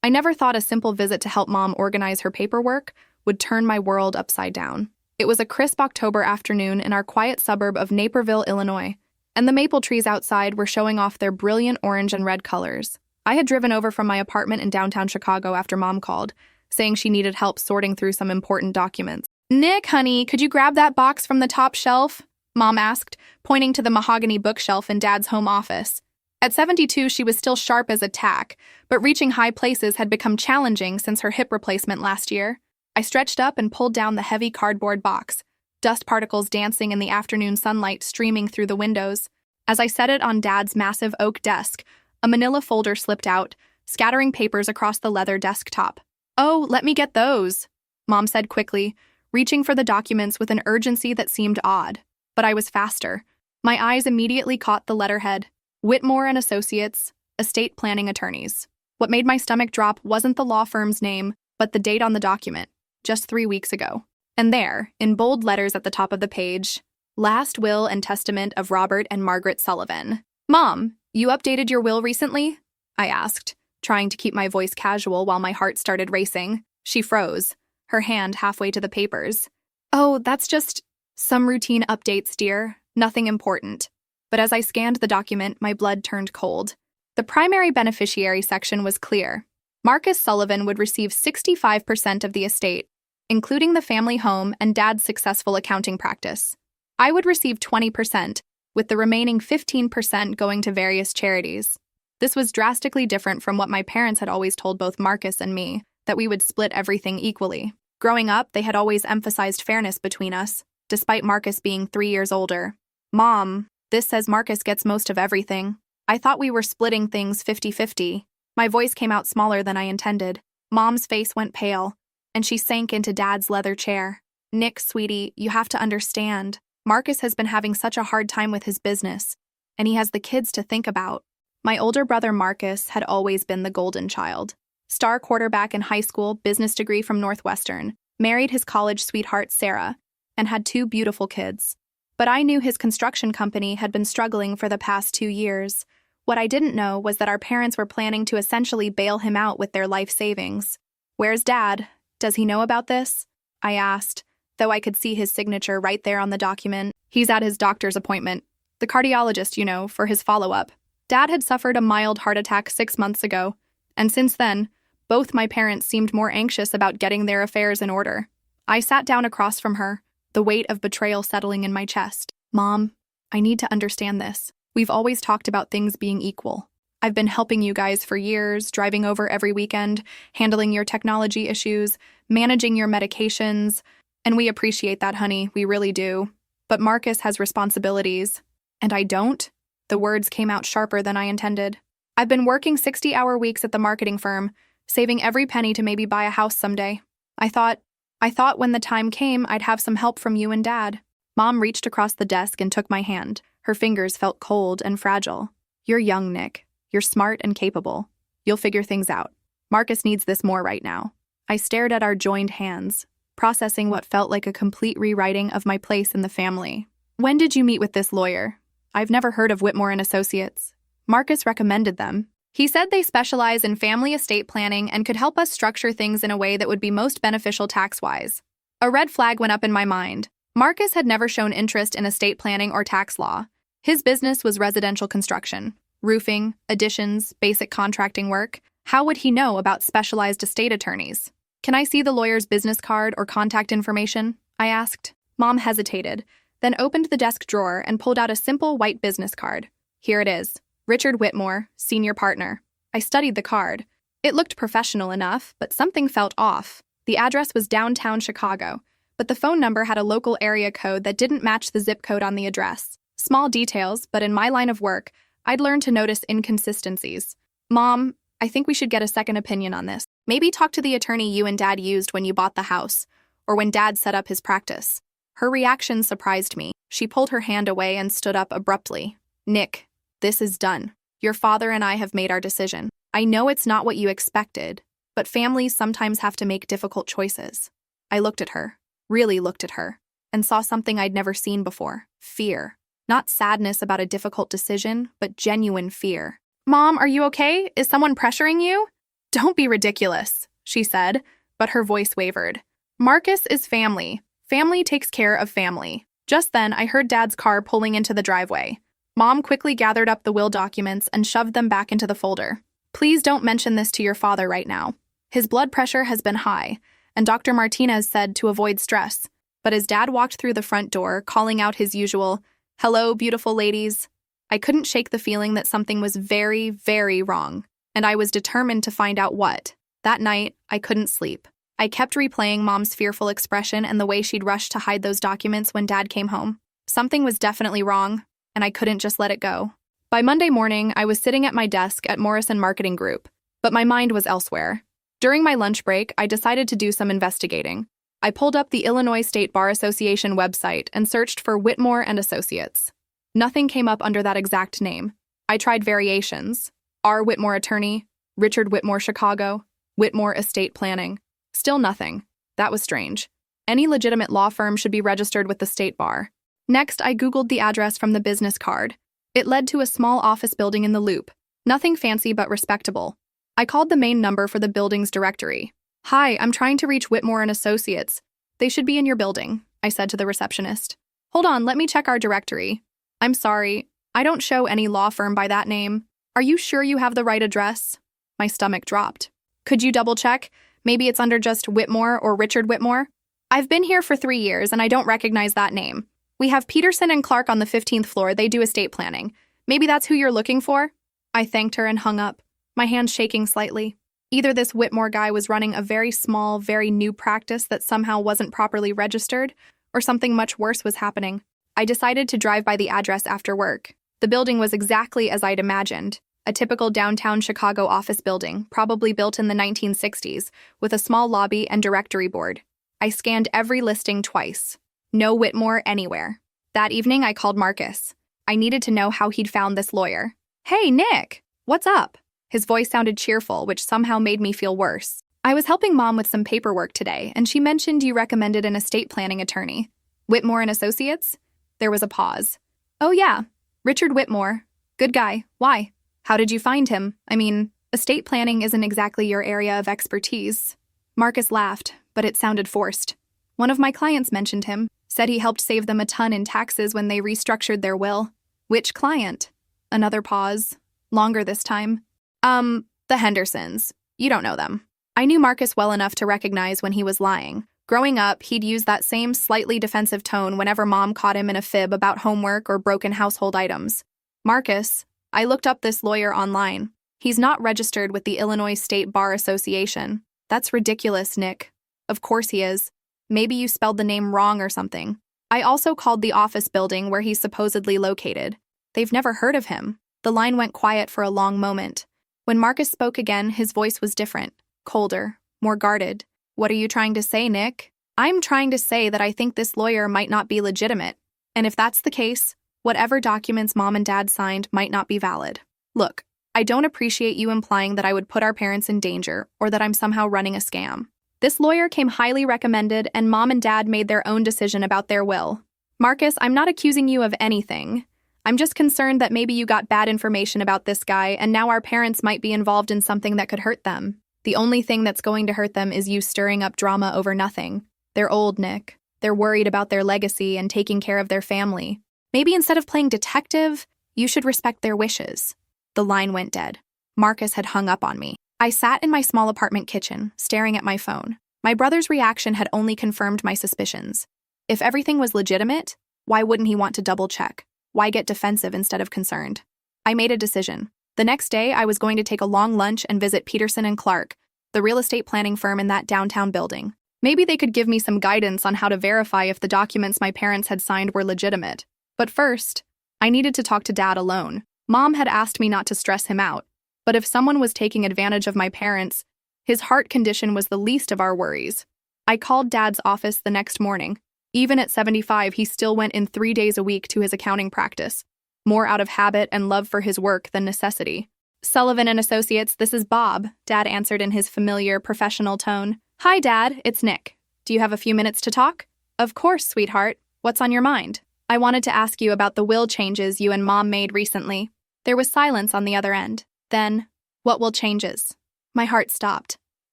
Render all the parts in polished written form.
I never thought a simple visit to help Mom organize her paperwork would turn my world upside down. It was a crisp October afternoon in our quiet suburb of Naperville, Illinois, and the maple trees outside were showing off their brilliant orange and red colors. I had driven over from my apartment in downtown Chicago after Mom called, saying she needed help sorting through some important documents. "Nick, honey, could you grab that box from the top shelf?" Mom asked, pointing to the mahogany bookshelf in Dad's home office. At 72, she was still sharp as a tack, but reaching high places had become challenging since her hip replacement last year. I stretched up and pulled down the heavy cardboard box, dust particles dancing in the afternoon sunlight streaming through the windows. As I set it on Dad's massive oak desk, a manila folder slipped out, scattering papers across the leather desktop. "Oh, let me get those," Mom said quickly, reaching for the documents with an urgency that seemed odd. But I was faster. My eyes immediately caught the letterhead. Whitmore and Associates, estate planning attorneys. What made my stomach drop wasn't the law firm's name, but the date on the document, just 3 weeks ago. And there, in bold letters at the top of the page, "Last will and testament of Robert and Margaret Sullivan." "Mom, you updated your will recently?" I asked, trying to keep my voice casual while my heart started racing. She froze, her hand halfway to the papers. "Oh, that's just some routine updates, dear. Nothing important." But as I scanned the document, my blood turned cold. The primary beneficiary section was clear. Marcus Sullivan would receive 65% of the estate, including the family home and Dad's successful accounting practice. I would receive 20%, with the remaining 15% going to various charities. This was drastically different from what my parents had always told both Marcus and me, that we would split everything equally. Growing up, they had always emphasized fairness between us, despite Marcus being 3 years older. "Mom, this says Marcus gets most of everything. I thought we were splitting things 50-50. My voice came out smaller than I intended. Mom's face went pale, and she sank into Dad's leather chair. "Nick, sweetie, you have to understand. Marcus has been having such a hard time with his business, and he has the kids to think about." My older brother Marcus had always been the golden child. Star quarterback in high school, business degree from Northwestern, married his college sweetheart Sarah, and had 2 beautiful kids. But I knew his construction company had been struggling for the past 2 years. What I didn't know was that our parents were planning to essentially bail him out with their life savings. "Where's Dad? Does he know about this?" I asked, though I could see his signature right there on the document. "He's at his doctor's appointment. The cardiologist, you know, for his follow-up. Dad had suffered a mild heart attack 6 months ago, and since then, both my parents seemed more anxious about getting their affairs in order." I sat down across from her, the weight of betrayal settling in my chest. "Mom, I need to understand this. We've always talked about things being equal. I've been helping you guys for years, driving over every weekend, handling your technology issues, managing your medications, and we appreciate that, honey, we really do. But Marcus has responsibilities, and I don't." The words came out sharper than I intended. "I've been working 60-hour weeks at the marketing firm, saving every penny to maybe buy a house someday. I thought when the time came, I'd have some help from you and Dad." Mom reached across the desk and took my hand. Her fingers felt cold and fragile. "You're young, Nick. You're smart and capable. You'll figure things out. Marcus needs this more right now." I stared at our joined hands, processing what felt like a complete rewriting of my place in the family. "When did you meet with this lawyer?" "I've never heard of Whitmore and Associates." "Marcus recommended them. He said they specialize in family estate planning and could help us structure things in a way that would be most beneficial tax-wise." A red flag went up in my mind. Marcus had never shown interest in estate planning or tax law. His business was residential construction, roofing, additions, basic contracting work. How would he know about specialized estate attorneys? "Can I see the lawyer's business card or contact information?" I asked. Mom hesitated, then opened the desk drawer and pulled out a simple white business card. "Here it is. Richard Whitmore, senior partner." I studied the card. It looked professional enough, but something felt off. The address was downtown Chicago, but the phone number had a local area code that didn't match the zip code on the address. Small details, but in my line of work, I'd learned to notice inconsistencies. "Mom, I think we should get a second opinion on this. Maybe talk to the attorney you and Dad used when you bought the house, or when Dad set up his practice." Her reaction surprised me. She pulled her hand away and stood up abruptly. "Nick, this is done. Your father and I have made our decision. I know it's not what you expected, but families sometimes have to make difficult choices." I looked at her, really looked at her, and saw something I'd never seen before. Fear. Not sadness about a difficult decision, but genuine fear. "Mom, are you okay? Is someone pressuring you?" Don't be ridiculous, she said, but her voice wavered. Marcus is family. Family takes care of family. Just then, I heard Dad's car pulling into the driveway. Mom quickly gathered up the will documents and shoved them back into the folder. Please don't mention this to your father right now. His blood pressure has been high, and Dr. Martinez said to avoid stress. But as Dad walked through the front door, calling out his usual, "Hello, beautiful ladies," I couldn't shake the feeling that something was very, very wrong, and I was determined to find out what. That night, I couldn't sleep. I kept replaying Mom's fearful expression and the way she'd rushed to hide those documents when Dad came home. Something was definitely wrong, and I couldn't just let it go. By Monday morning, I was sitting at my desk at Morrison Marketing Group, but my mind was elsewhere. During my lunch break, I decided to do some investigating. I pulled up the Illinois State Bar Association website and searched for Whitmore and Associates. Nothing came up under that exact name. I tried variations. R. Whitmore Attorney, Richard Whitmore Chicago, Whitmore Estate Planning. Still nothing. That was strange. Any legitimate law firm should be registered with the state bar. Next, I Googled the address from the business card. It led to a small office building in the Loop. Nothing fancy but respectable. I called the main number for the building's directory. "Hi, I'm trying to reach Whitmore and Associates. They should be in your building," I said to the receptionist. "Hold on, let me check our directory. I'm sorry, I don't show any law firm by that name. Are you sure you have the right address?" My stomach dropped. "Could you double check? Maybe it's under just Whitmore or Richard Whitmore? I've been here for 3 years and I don't recognize that name. We have Peterson and Clark on the 15th floor. They do estate planning. Maybe that's who you're looking for?" I thanked her and hung up, my hands shaking slightly. Either this Whitmore guy was running a very small, very new practice that somehow wasn't properly registered, or something much worse was happening. I decided to drive by the address after work. The building was exactly as I'd imagined. A typical downtown Chicago office building, probably built in the 1960s, with a small lobby and directory board. I scanned every listing twice. No Whitmore anywhere. That evening, I called Marcus. I needed to know how he'd found this lawyer. "Hey, Nick! What's up?" His voice sounded cheerful, which somehow made me feel worse. "I was helping Mom with some paperwork today, and she mentioned you recommended an estate planning attorney. Whitmore and Associates?" There was a pause. "Oh yeah, Richard Whitmore. Good guy. Why? How did you find him? I mean, estate planning isn't exactly your area of expertise." Marcus laughed, but it sounded forced. "One of my clients mentioned him, said he helped save them a ton in taxes when they restructured their will." "Which client?" Another pause. Longer this time. The Hendersons. You don't know them." I knew Marcus well enough to recognize when he was lying. Growing up, he'd use that same slightly defensive tone whenever Mom caught him in a fib about homework or broken household items. "Marcus, I looked up this lawyer online. He's not registered with the Illinois State Bar Association." "That's ridiculous, Nick." "Of course he is. Maybe you spelled the name wrong or something." I also called the office building where he's supposedly located. They've never heard of him. The line went quiet for a long moment. When Marcus spoke again, his voice was different, colder, more guarded. "What are you trying to say, Nick?" "I'm trying to say that I think this lawyer might not be legitimate. And if that's the case, whatever documents Mom and Dad signed might not be valid. Look, I don't appreciate you implying that I would put our parents in danger or that I'm somehow running a scam. This lawyer came highly recommended, and Mom and Dad made their own decision about their will. Marcus, I'm not accusing you of anything. I'm just concerned that maybe you got bad information about this guy, and now our parents might be involved in something that could hurt them. The only thing that's going to hurt them is you stirring up drama over nothing. They're old, Nick. They're worried about their legacy and taking care of their family. Maybe instead of playing detective, you should respect their wishes." The line went dead. Marcus had hung up on me. I sat in my small apartment kitchen, staring at my phone. My brother's reaction had only confirmed my suspicions. If everything was legitimate, why wouldn't he want to double-check? Why get defensive instead of concerned? I made a decision. The next day, I was going to take a long lunch and visit Peterson and Clark, the real estate planning firm in that downtown building. Maybe they could give me some guidance on how to verify if the documents my parents had signed were legitimate. But first, I needed to talk to Dad alone. Mom had asked me not to stress him out, but if someone was taking advantage of my parents, his heart condition was the least of our worries. I called Dad's office the next morning. Even at 75, he still went in 3 days a week to his accounting practice, more out of habit and love for his work than necessity. "Sullivan and Associates, this is Bob," Dad answered in his familiar, professional tone. "Hi, Dad, it's Nick. Do you have a few minutes to talk?" "Of course, sweetheart. What's on your mind?" "I wanted to ask you about the will changes you and Mom made recently." There was silence on the other end. Then, "What will changes?" My heart stopped.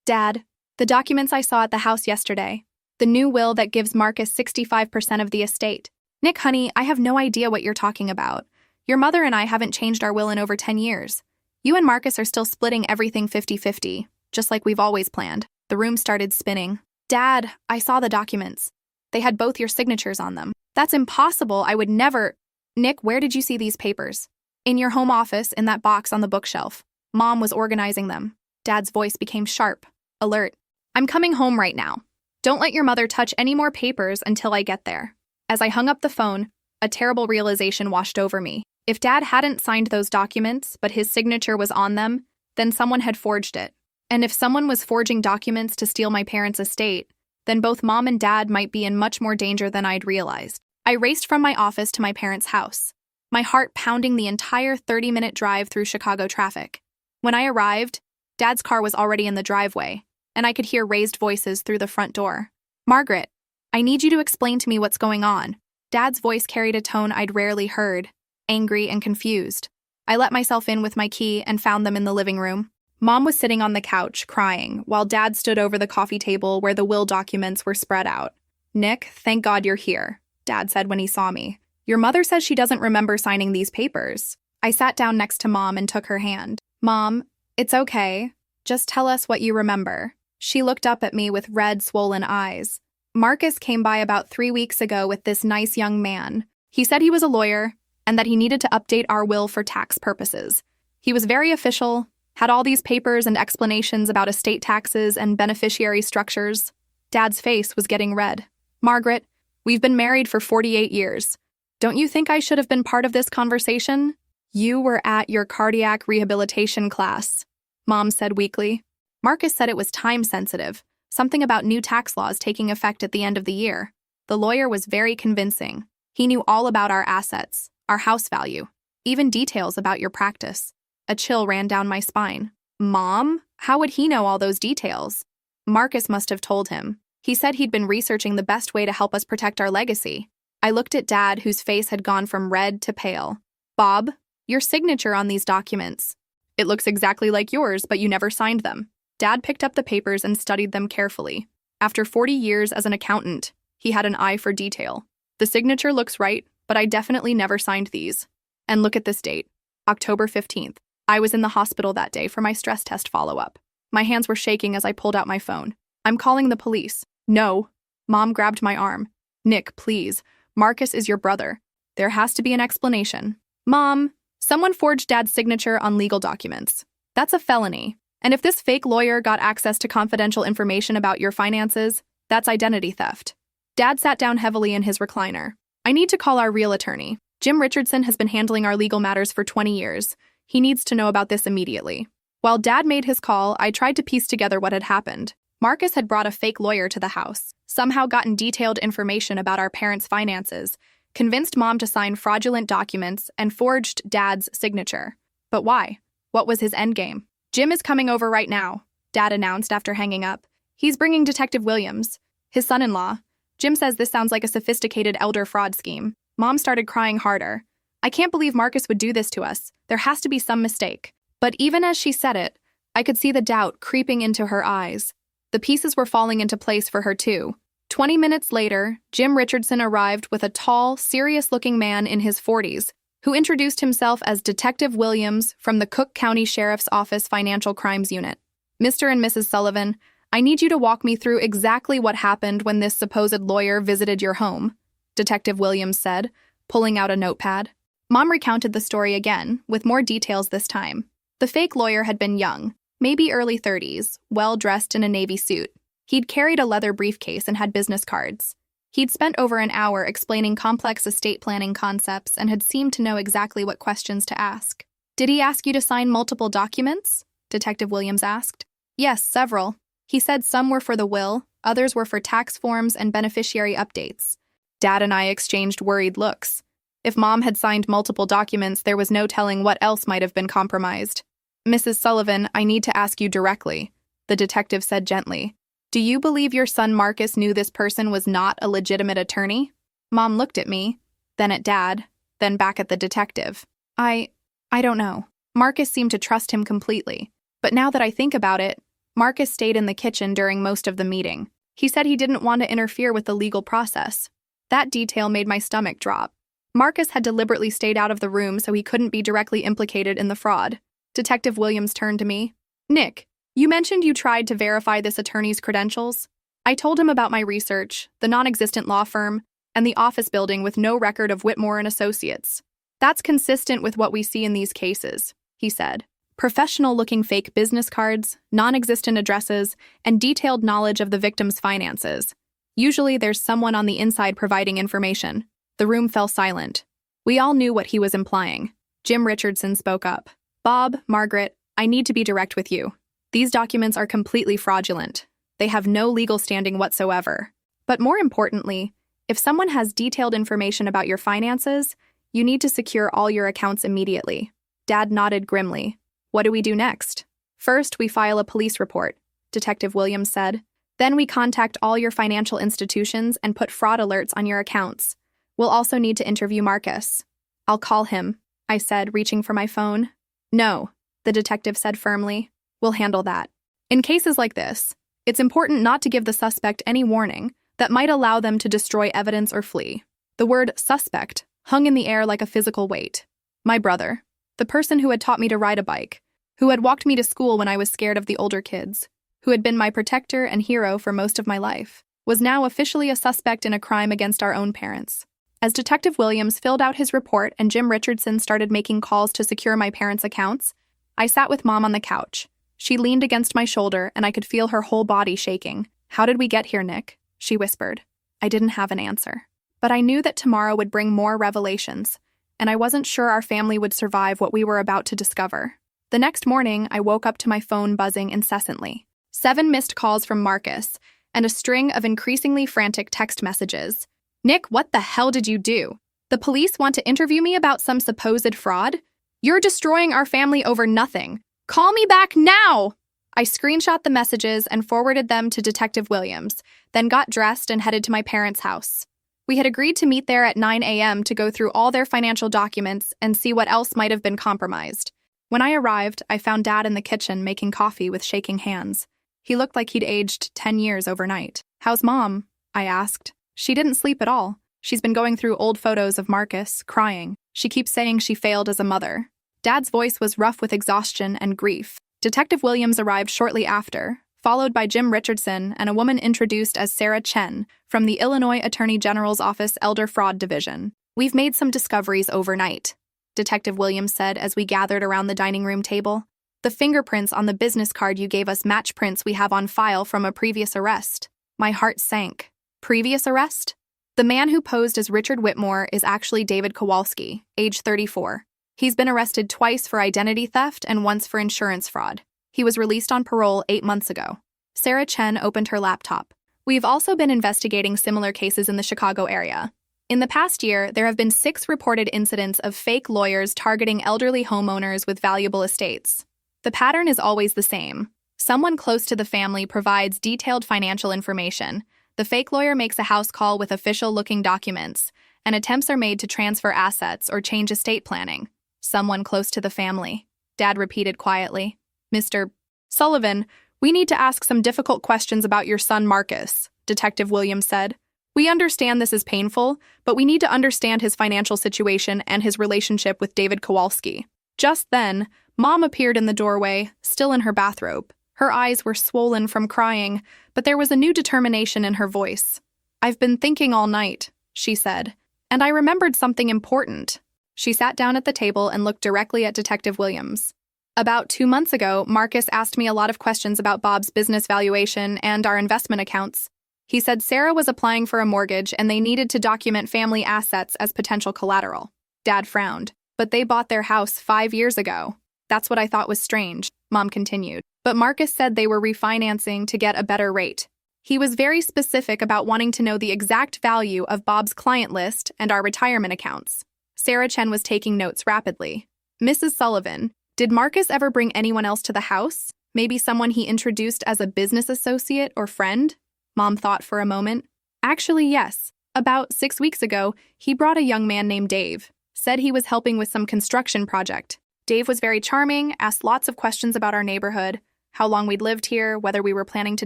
Dad, the documents I saw at the house yesterday. The new will that gives Marcus 65% of the estate. Nick, honey, I have no idea what you're talking about. Your mother and I haven't changed our will in over 10 years. You and Marcus are still splitting everything 50-50, just like we've always planned. The room started spinning. Dad, I saw the documents. They had both your signatures on them. That's impossible. I would never… Nick, where did you see these papers? In your home office, in that box on the bookshelf. Mom was organizing them. Dad's voice became sharp, alert. I'm coming home right now. Don't let your mother touch any more papers until I get there. As I hung up the phone, a terrible realization washed over me. If Dad hadn't signed those documents, but his signature was on them, then someone had forged it. And if someone was forging documents to steal my parents' estate, then both Mom and Dad might be in much more danger than I'd realized. I raced from my office to my parents' house, my heart pounding the entire 30-minute drive through Chicago traffic. When I arrived, Dad's car was already in the driveway, and I could hear raised voices through the front door. Margaret, I need you to explain to me what's going on. Dad's voice carried a tone I'd rarely heard, angry and confused. I let myself in with my key and found them in the living room. Mom was sitting on the couch, crying, while Dad stood over the coffee table where the will documents were spread out. Nick, thank God you're here, Dad said when he saw me. Your mother says she doesn't remember signing these papers. I sat down next to Mom and took her hand. Mom, it's okay. Just tell us what you remember. She looked up at me with red, swollen eyes. Marcus came by about 3 weeks ago with this nice young man. He said he was a lawyer and that he needed to update our will for tax purposes. He was very official, had all these papers and explanations about estate taxes and beneficiary structures. Dad's face was getting red. Margaret, we've been married for 48 years. Don't you think I should have been part of this conversation? You were at your cardiac rehabilitation class, Mom said weakly. Marcus said it was time-sensitive, something about new tax laws taking effect at the end of the year. The lawyer was very convincing. He knew all about our assets, our house value, even details about your practice. A chill ran down my spine. Mom? How would he know all those details? Marcus must have told him. He said he'd been researching the best way to help us protect our legacy. I looked at Dad, whose face had gone from red to pale. Bob, your signature on these documents. It looks exactly like yours, but you never signed them. Dad picked up the papers and studied them carefully. After 40 years as an accountant, he had an eye for detail. The signature looks right, but I definitely never signed these. And look at this date, October 15th. I was in the hospital that day for my stress test follow-up. My hands were shaking as I pulled out my phone. I'm calling the police. No. Mom grabbed my arm. Nick, please. Marcus is your brother. There has to be an explanation. Mom, someone forged Dad's signature on legal documents. That's a felony. And if this fake lawyer got access to confidential information about your finances, that's identity theft. Dad sat down heavily in his recliner. I need to call our real attorney. Jim Richardson has been handling our legal matters for 20 years. He needs to know about this immediately. While Dad made his call, I tried to piece together what had happened. Marcus had brought a fake lawyer to the house, somehow gotten detailed information about our parents' finances, convinced Mom to sign fraudulent documents, and forged Dad's signature. But why? What was his endgame? Jim is coming over right now, Dad announced after hanging up. He's bringing Detective Williams, his son-in-law. Jim says this sounds like a sophisticated elder fraud scheme. Mom started crying harder. I can't believe Marcus would do this to us. There has to be some mistake. But even as she said it, I could see the doubt creeping into her eyes. The pieces were falling into place for her too. 20 minutes later, Jim Richardson arrived with a tall, serious-looking man in his 40s, who introduced himself as Detective Williams from the Cook County Sheriff's Office Financial Crimes Unit. Mr. and Mrs. Sullivan, I need you to walk me through exactly what happened when this supposed lawyer visited your home, Detective Williams said, pulling out a notepad. Mom recounted the story again, with more details this time. The fake lawyer had been young, maybe early 30s, well-dressed in a navy suit. He'd carried a leather briefcase and had business cards. He'd spent over an hour explaining complex estate planning concepts and had seemed to know exactly what questions to ask. Did he ask you to sign multiple documents? Detective Williams asked. Yes, several. He said some were for the will, others were for tax forms and beneficiary updates. Dad and I exchanged worried looks. If Mom had signed multiple documents, there was no telling what else might have been compromised. Mrs. Sullivan, I need to ask you directly, the detective said gently. Do you believe your son Marcus knew this person was not a legitimate attorney? Mom looked at me, then at Dad, then back at the detective. I don't know. Marcus seemed to trust him completely. But now that I think about it, Marcus stayed in the kitchen during most of the meeting. He said he didn't want to interfere with the legal process. That detail made my stomach drop. Marcus had deliberately stayed out of the room so he couldn't be directly implicated in the fraud. Detective Williams turned to me. Nick, you mentioned you tried to verify this attorney's credentials. I told him about my research, the non-existent law firm, and the office building with no record of Whitmore and Associates. That's consistent with what we see in these cases, he said. Professional-looking fake business cards, non-existent addresses, and detailed knowledge of the victim's finances. Usually there's someone on the inside providing information. The room fell silent. We all knew what he was implying. Jim Richardson spoke up. Bob, Margaret, I need to be direct with you. These documents are completely fraudulent. They have no legal standing whatsoever. But more importantly, if someone has detailed information about your finances, you need to secure all your accounts immediately. Dad nodded grimly. What do we do next? First, we file a police report, Detective Williams said. Then we contact all your financial institutions and put fraud alerts on your accounts. We'll also need to interview Marcus. I'll call him, I said, reaching for my phone. No, the detective said firmly. We'll handle that. In cases like this, it's important not to give the suspect any warning that might allow them to destroy evidence or flee. The word suspect hung in the air like a physical weight. My brother, the person who had taught me to ride a bike, who had walked me to school when I was scared of the older kids, who had been my protector and hero for most of my life, was now officially a suspect in a crime against our own parents. As Detective Williams filled out his report and Jim Richardson started making calls to secure my parents' accounts, I sat with Mom on the couch. She leaned against my shoulder and I could feel her whole body shaking. How did we get here, Nick? She whispered. I didn't have an answer. But I knew that tomorrow would bring more revelations, and I wasn't sure our family would survive what we were about to discover. The next morning, I woke up to my phone buzzing incessantly. 7 missed calls from Marcus, and a string of increasingly frantic text messages. Nick, what the hell did you do? The police want to interview me about some supposed fraud? You're destroying our family over nothing. Call me back now! I screenshot the messages and forwarded them to Detective Williams, then got dressed and headed to my parents' house. We had agreed to meet there at 9 a.m. to go through all their financial documents and see what else might have been compromised. When I arrived, I found Dad in the kitchen making coffee with shaking hands. He looked like he'd aged 10 years overnight. How's Mom? I asked. She didn't sleep at all. She's been going through old photos of Marcus, crying. She keeps saying she failed as a mother. Dad's voice was rough with exhaustion and grief. Detective Williams arrived shortly after, followed by Jim Richardson and a woman introduced as Sarah Chen from the Illinois Attorney General's Office Elder Fraud Division. We've made some discoveries overnight, Detective Williams said as we gathered around the dining room table. The fingerprints on the business card you gave us match prints we have on file from a previous arrest. My heart sank. Previous arrest? The man who posed as Richard Whitmore is actually David Kowalski, age 34. He's been arrested twice for identity theft and once for insurance fraud. He was released on parole 8 months ago. Sarah Chen opened her laptop. We've also been investigating similar cases in the Chicago area. In the past year, there have been 6 reported incidents of fake lawyers targeting elderly homeowners with valuable estates. The pattern is always the same. Someone close to the family provides detailed financial information. The fake lawyer makes a house call with official-looking documents, and attempts are made to transfer assets or change estate planning. Someone close to the family, Dad repeated quietly. Mr. Sullivan, we need to ask some difficult questions about your son Marcus, Detective Williams said. We understand this is painful, but we need to understand his financial situation and his relationship with David Kowalski. Just then, Mom appeared in the doorway, still in her bathrobe. Her eyes were swollen from crying, but there was a new determination in her voice. I've been thinking all night, she said, and I remembered something important. She sat down at the table and looked directly at Detective Williams. About 2 months ago, Marcus asked me a lot of questions about Bob's business valuation and our investment accounts. He said Sarah was applying for a mortgage and they needed to document family assets as potential collateral. Dad frowned. But they bought their house 5 years ago. That's what I thought was strange, Mom continued. But Marcus said they were refinancing to get a better rate. He was very specific about wanting to know the exact value of Bob's client list and our retirement accounts. Sarah Chen was taking notes rapidly. Mrs. Sullivan, did Marcus ever bring anyone else to the house? Maybe someone he introduced as a business associate or friend? Mom thought for a moment. Actually, yes. About 6 weeks ago, he brought a young man named Dave. Said he was helping with some construction project. Dave was very charming, asked lots of questions about our neighborhood, how long we'd lived here, whether we were planning to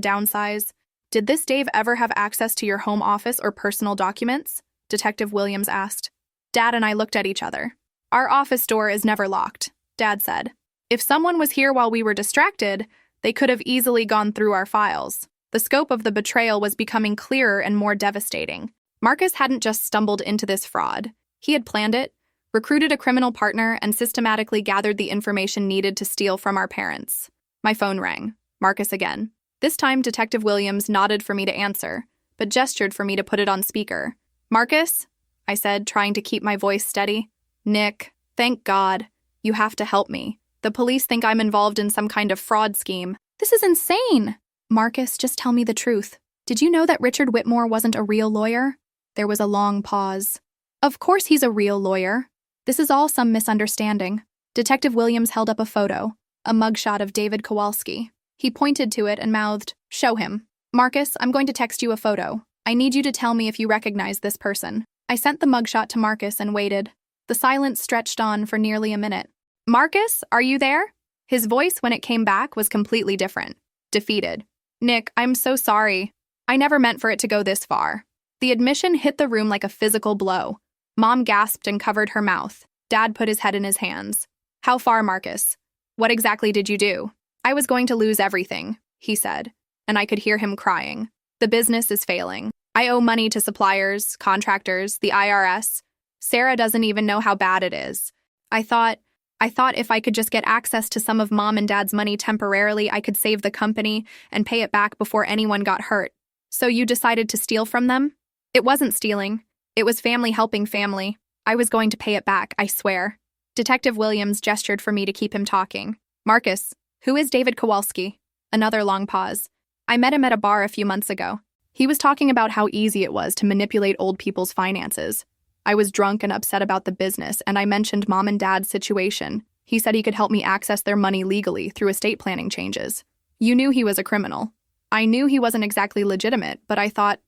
downsize. Did this Dave ever have access to your home office or personal documents? Detective Williams asked. Dad and I looked at each other. Our office door is never locked, Dad said. If someone was here while we were distracted, they could have easily gone through our files. The scope of the betrayal was becoming clearer and more devastating. Marcus hadn't just stumbled into this fraud. He had planned it, recruited a criminal partner, and systematically gathered the information needed to steal from our parents. My phone rang. Marcus again. This time, Detective Williams nodded for me to answer, but gestured for me to put it on speaker. Marcus? I said, trying to keep my voice steady. Nick, thank God. You have to help me. The police think I'm involved in some kind of fraud scheme. This is insane! Marcus, just tell me the truth. Did you know that Richard Whitmore wasn't a real lawyer? There was a long pause. Of course he's a real lawyer. This is all some misunderstanding. Detective Williams held up a photo, a mugshot of David Kowalski. He pointed to it and mouthed, "Show him." Marcus, I'm going to text you a photo. I need you to tell me if you recognize this person. I sent the mugshot to Marcus and waited. The silence stretched on for nearly a minute. Marcus, are you there? His voice, when it came back, was completely different. Defeated. Nick, I'm so sorry. I never meant for it to go this far. The admission hit the room like a physical blow. Mom gasped and covered her mouth. Dad put his head in his hands. How far, Marcus? What exactly did you do? I was going to lose everything, he said, and I could hear him crying. The business is failing. I owe money to suppliers, contractors, the IRS. Sarah doesn't even know how bad it is. I thought if I could just get access to some of Mom and Dad's money temporarily, I could save the company and pay it back before anyone got hurt. So you decided to steal from them? It wasn't stealing. It was family helping family. I was going to pay it back, I swear. Detective Williams gestured for me to keep him talking. Marcus, who is David Kowalski? Another long pause. I met him at a bar a few months ago. He was talking about how easy it was to manipulate old people's finances. I was drunk and upset about the business, and I mentioned Mom and Dad's situation. He said he could help me access their money legally through estate planning changes. You knew he was a criminal. I knew he wasn't exactly legitimate, but I thought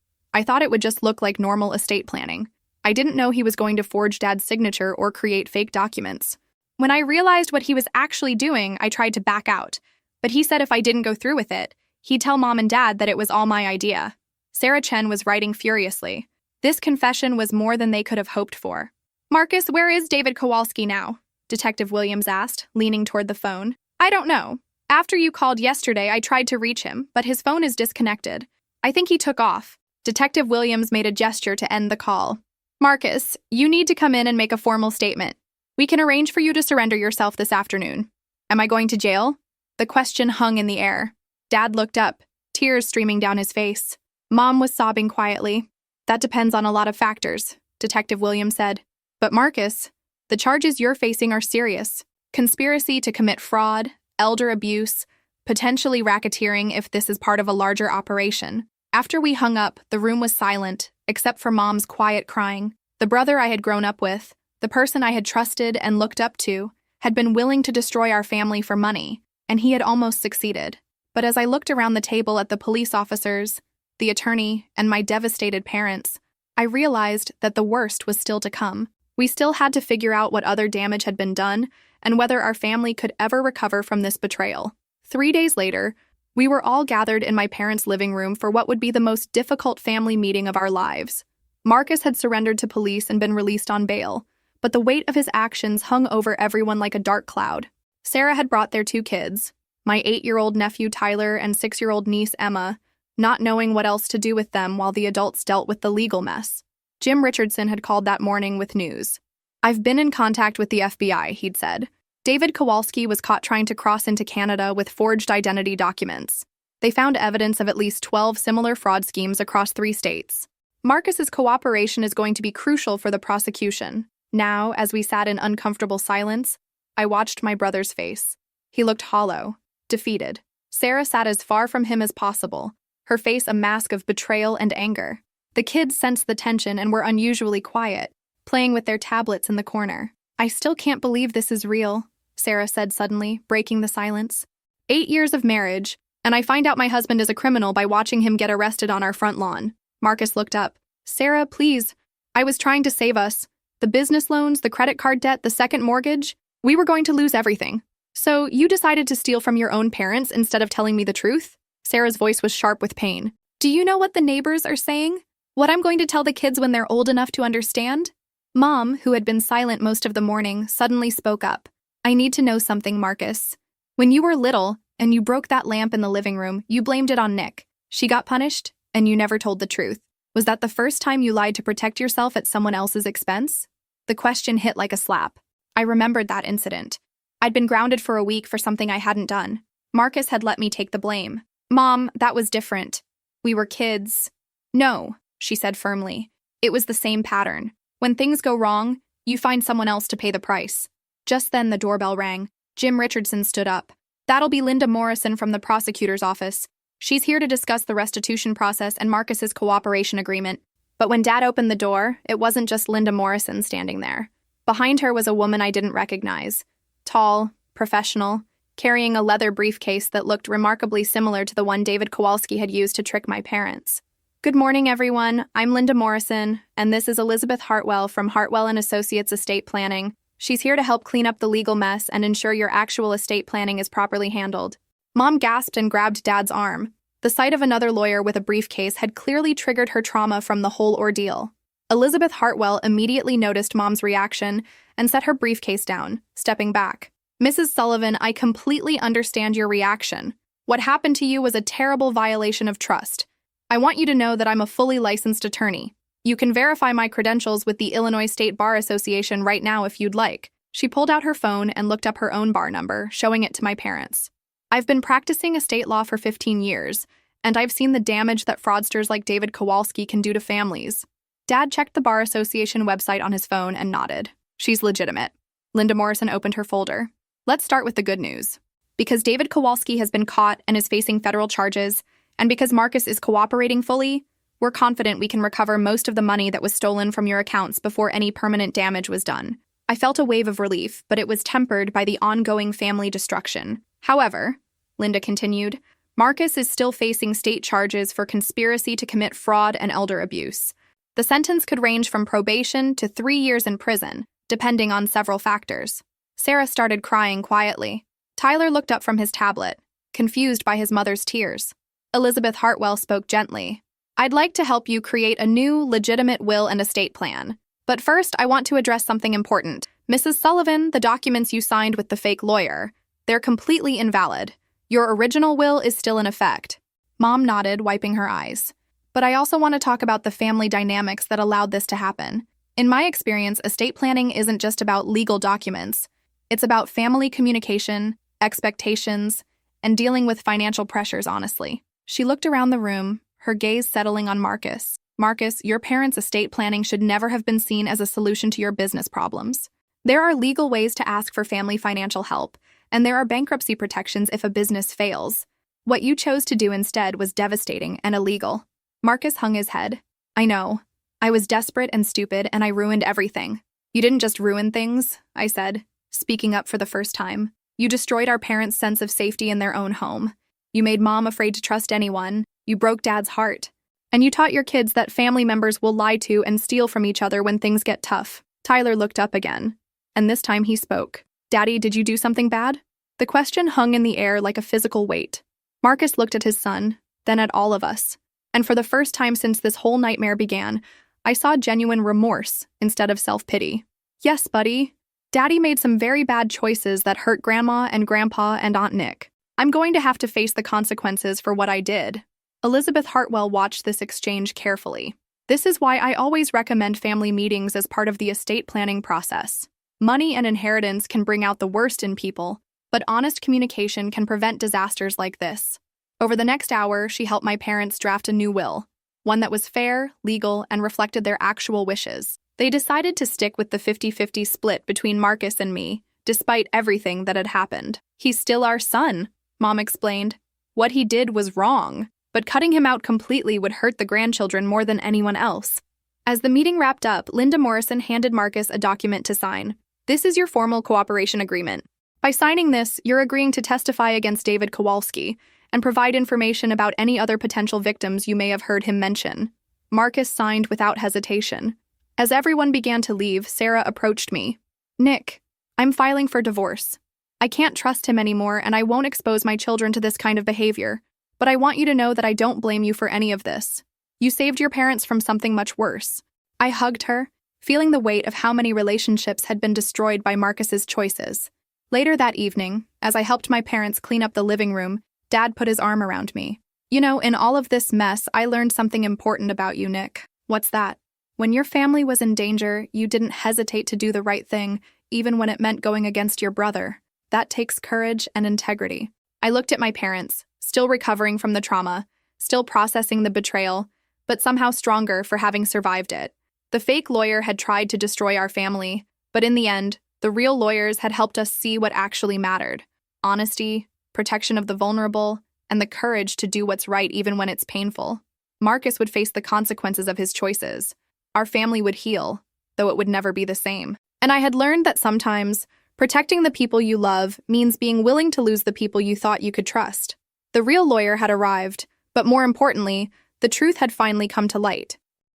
it would just look like normal estate planning. I didn't know he was going to forge Dad's signature or create fake documents. When I realized what he was actually doing, I tried to back out. But he said if I didn't go through with it, he'd tell Mom and Dad that it was all my idea. Sarah Chen was writing furiously. This confession was more than they could have hoped for. Marcus, where is David Kowalski now? Detective Williams asked, leaning toward the phone. I don't know. After you called yesterday, I tried to reach him, but his phone is disconnected. I think he took off. Detective Williams made a gesture to end the call. Marcus, you need to come in and make a formal statement. We can arrange for you to surrender yourself this afternoon. Am I going to jail? The question hung in the air. Dad looked up, tears streaming down his face. Mom was sobbing quietly. That depends on a lot of factors, Detective Williams said. But Marcus, the charges you're facing are serious. Conspiracy to commit fraud, elder abuse, potentially racketeering if this is part of a larger operation. After we hung up, the room was silent, except for Mom's quiet crying. The brother I had grown up with, the person I had trusted and looked up to, had been willing to destroy our family for money, and he had almost succeeded. But as I looked around the table at the police officers, the attorney, and my devastated parents, I realized that the worst was still to come. We still had to figure out what other damage had been done and whether our family could ever recover from this betrayal. 3 days later, we were all gathered in my parents' living room for what would be the most difficult family meeting of our lives. Marcus had surrendered to police and been released on bail, but the weight of his actions hung over everyone like a dark cloud. Sarah had brought their 2 kids, my 8-year-old nephew Tyler and 6-year-old niece Emma, not knowing what else to do with them while the adults dealt with the legal mess. Jim Richardson had called that morning with news. I've been in contact with the FBI, he'd said. David Kowalski was caught trying to cross into Canada with forged identity documents. They found evidence of at least 12 similar fraud schemes across 3 states. Marcus's cooperation is going to be crucial for the prosecution. Now, as we sat in uncomfortable silence, I watched my brother's face. He looked hollow, defeated. Sarah sat as far from him as possible, her face a mask of betrayal and anger. The kids sensed the tension and were unusually quiet, playing with their tablets in the corner. I still can't believe this is real, Sarah said suddenly, breaking the silence. 8 years of marriage, and I find out my husband is a criminal by watching him get arrested on our front lawn. Marcus looked up. Sarah, please. I was trying to save us. The business loans, the credit card debt, the second mortgage. We were going to lose everything. So you decided to steal from your own parents instead of telling me the truth? Sarah's voice was sharp with pain. Do you know what the neighbors are saying? What I'm going to tell the kids when they're old enough to understand? Mom, who had been silent most of the morning, suddenly spoke up. I need to know something, Marcus. When you were little and you broke that lamp in the living room, you blamed it on Nick. She got punished, and you never told the truth. Was that the first time you lied to protect yourself at someone else's expense? The question hit like a slap. I remembered that incident. I'd been grounded for a week for something I hadn't done. Marcus had let me take the blame. Mom, that was different. We were kids. No, she said firmly. It was the same pattern. When things go wrong, you find someone else to pay the price. Just then the doorbell rang. Jim Richardson stood up. That'll be Linda Morrison from the prosecutor's office. She's here to discuss the restitution process and Marcus's cooperation agreement. But when Dad opened the door, it wasn't just Linda Morrison standing there. Behind her was a woman I didn't recognize. Tall, professional, carrying a leather briefcase that looked remarkably similar to the one David Kowalski had used to trick my parents. Good morning, everyone. I'm Linda Morrison, and this is Elizabeth Hartwell from Hartwell & Associates Estate Planning. She's here to help clean up the legal mess and ensure your actual estate planning is properly handled. Mom gasped and grabbed Dad's arm. The sight of another lawyer with a briefcase had clearly triggered her trauma from the whole ordeal. Elizabeth Hartwell immediately noticed Mom's reaction and set her briefcase down, stepping back. Mrs. Sullivan, I completely understand your reaction. What happened to you was a terrible violation of trust. I want you to know that I'm a fully licensed attorney. You can verify my credentials with the Illinois State Bar Association right now if you'd like. She pulled out her phone and looked up her own bar number, showing it to my parents. I've been practicing estate law for 15 years, and I've seen the damage that fraudsters like David Kowalski can do to families. Dad checked the Bar Association website on his phone and nodded. She's legitimate. Linda Morrison opened her folder. Let's start with the good news. Because David Kowalski has been caught and is facing federal charges, and because Marcus is cooperating fully, we're confident we can recover most of the money that was stolen from your accounts before any permanent damage was done. I felt a wave of relief, but it was tempered by the ongoing family destruction. However, Linda continued, Marcus is still facing state charges for conspiracy to commit fraud and elder abuse. The sentence could range from probation to 3 years in prison, depending on several factors. Sarah started crying quietly. Tyler looked up from his tablet, confused by his mother's tears. Elizabeth Hartwell spoke gently. I'd like to help you create a new, legitimate will and estate plan. But first, I want to address something important. Mrs. Sullivan, the documents you signed with the fake lawyer, they're completely invalid. Your original will is still in effect. Mom nodded, wiping her eyes. But I also want to talk about the family dynamics that allowed this to happen. In my experience, estate planning isn't just about legal documents. It's about family communication, expectations, and dealing with financial pressures, honestly. She looked around the room, her gaze settling on Marcus. Marcus, your parents' estate planning should never have been seen as a solution to your business problems. There are legal ways to ask for family financial help, and there are bankruptcy protections if a business fails. What you chose to do instead was devastating and illegal. Marcus hung his head. I know. I was desperate and stupid, and I ruined everything. You didn't just ruin things, I said, speaking up for the first time. You destroyed our parents' sense of safety in their own home. You made Mom afraid to trust anyone. You broke Dad's heart. And you taught your kids that family members will lie to and steal from each other when things get tough. Tyler looked up again, and this time he spoke. Daddy, did you do something bad? The question hung in the air like a physical weight. Marcus looked at his son, then at all of us. And for the first time since this whole nightmare began, I saw genuine remorse instead of self-pity. Yes, buddy. Daddy made some very bad choices that hurt Grandma and Grandpa and Aunt Nick. I'm going to have to face the consequences for what I did. Elizabeth Hartwell watched this exchange carefully. This is why I always recommend family meetings as part of the estate planning process. Money and inheritance can bring out the worst in people, but honest communication can prevent disasters like this. Over the next hour, she helped my parents draft a new will, one that was fair, legal, and reflected their actual wishes. They decided to stick with the 50-50 split between Marcus and me, despite everything that had happened. He's still our son, Mom explained. What he did was wrong, but cutting him out completely would hurt the grandchildren more than anyone else. As the meeting wrapped up, Linda Morrison handed Marcus a document to sign. This is your formal cooperation agreement. By signing this, you're agreeing to testify against David Kowalski and provide information about any other potential victims you may have heard him mention. Marcus signed without hesitation. As everyone began to leave, Sarah approached me. Nick, I'm filing for divorce. I can't trust him anymore, and I won't expose my children to this kind of behavior. But I want you to know that I don't blame you for any of this. You saved your parents from something much worse. I hugged her, feeling the weight of how many relationships had been destroyed by Marcus's choices. Later that evening, as I helped my parents clean up the living room, Dad put his arm around me. You know, in all of this mess, I learned something important about you, Nick. What's that? When your family was in danger, you didn't hesitate to do the right thing, even when it meant going against your brother. That takes courage and integrity. I looked at my parents, still recovering from the trauma, still processing the betrayal, but somehow stronger for having survived it. The fake lawyer had tried to destroy our family, but in the end, the real lawyers had helped us see what actually mattered: honesty, protection of the vulnerable, and the courage to do what's right even when it's painful. Marcus would face the consequences of his choices. Our family would heal, though it would never be the same. And I had learned that sometimes protecting the people you love means being willing to lose the people you thought you could trust. The real lawyer had arrived, but more importantly, the truth had finally come to light.